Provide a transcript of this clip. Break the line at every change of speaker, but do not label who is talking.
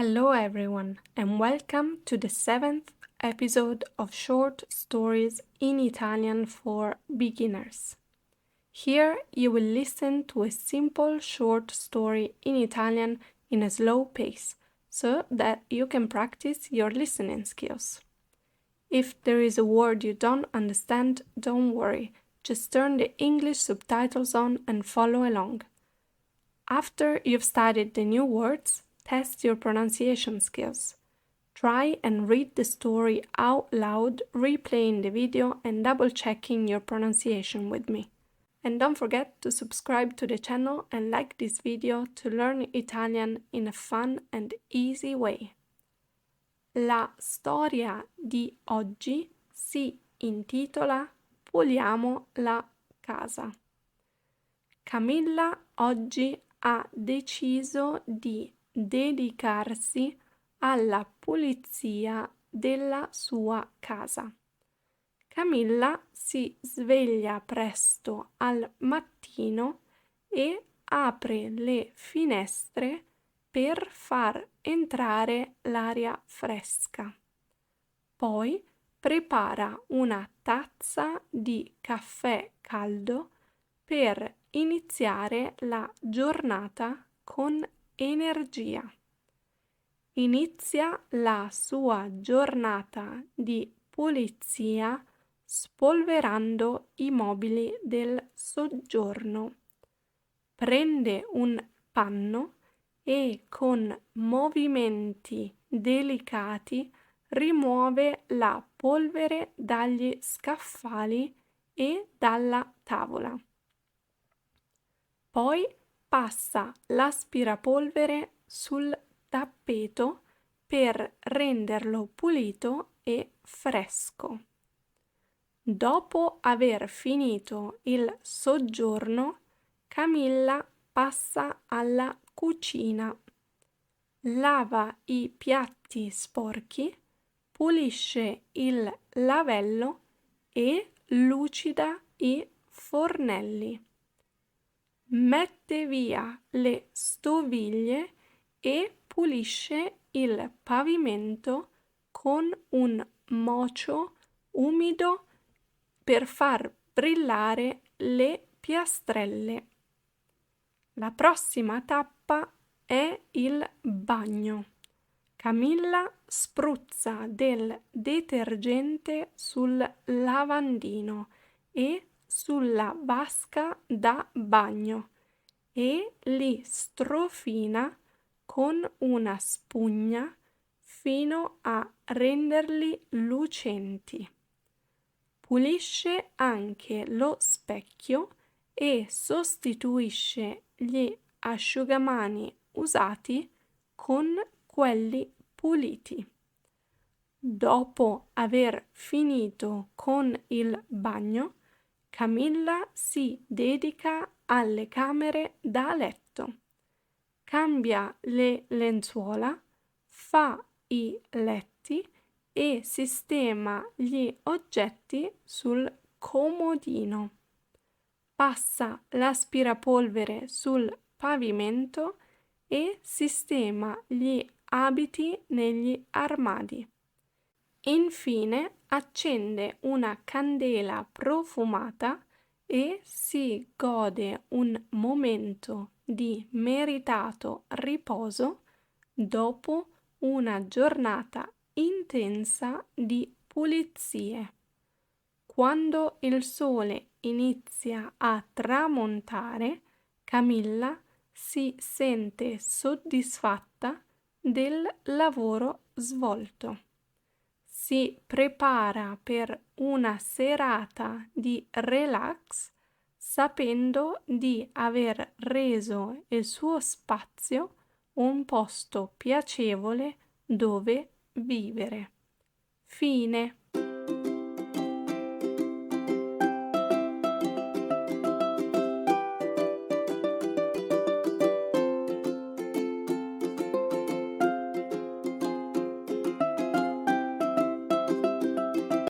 Hello, everyone, and welcome to the 7th episode of Short Stories in Italian for Beginners. Here you will listen to a simple short story in Italian in a slow pace so that you can practice your listening skills. If there is a word you don't understand, don't worry, just turn the English subtitles on and follow along. After you've studied the new words, test your pronunciation skills. Try and read the story out loud, replaying the video and double-checking your pronunciation with me. And don't forget to subscribe to the channel and like this video to learn Italian in a fun and easy way. La storia di oggi si intitola Puliamo la casa. Camilla oggi ha deciso di dedicarsi alla pulizia della sua casa. Camilla si sveglia presto al mattino e apre le finestre per far entrare l'aria fresca. Poi prepara una tazza di caffè caldo per iniziare la giornata con energia. Inizia la sua giornata di pulizia spolverando i mobili del soggiorno. Prende un panno e con movimenti delicati rimuove la polvere dagli scaffali e dalla tavola. Poi passa l'aspirapolvere sul tappeto per renderlo pulito e fresco. Dopo aver finito il soggiorno, Camilla passa alla cucina. Lava i piatti sporchi, pulisce il lavello e lucida i fornelli. Mette via le stoviglie e pulisce il pavimento con un mocio umido per far brillare le piastrelle. La prossima tappa è il bagno. Camilla spruzza del detergente sul lavandino e sulla vasca da bagno e li strofina con una spugna fino a renderli lucenti. Pulisce anche lo specchio e sostituisce gli asciugamani usati con quelli puliti. Dopo aver finito con il bagno, Camilla si dedica alle camere da letto. Cambia le lenzuola, fa i letti e sistema gli oggetti sul comodino. Passa l'aspirapolvere sul pavimento e sistema gli abiti negli armadi. Infine accende una candela profumata e si gode un momento di meritato riposo dopo una giornata intensa di pulizie. Quando il sole inizia a tramontare, Camilla si sente soddisfatta del lavoro svolto. Si prepara per una serata di relax sapendo di aver reso il suo spazio un posto piacevole dove vivere. Fine.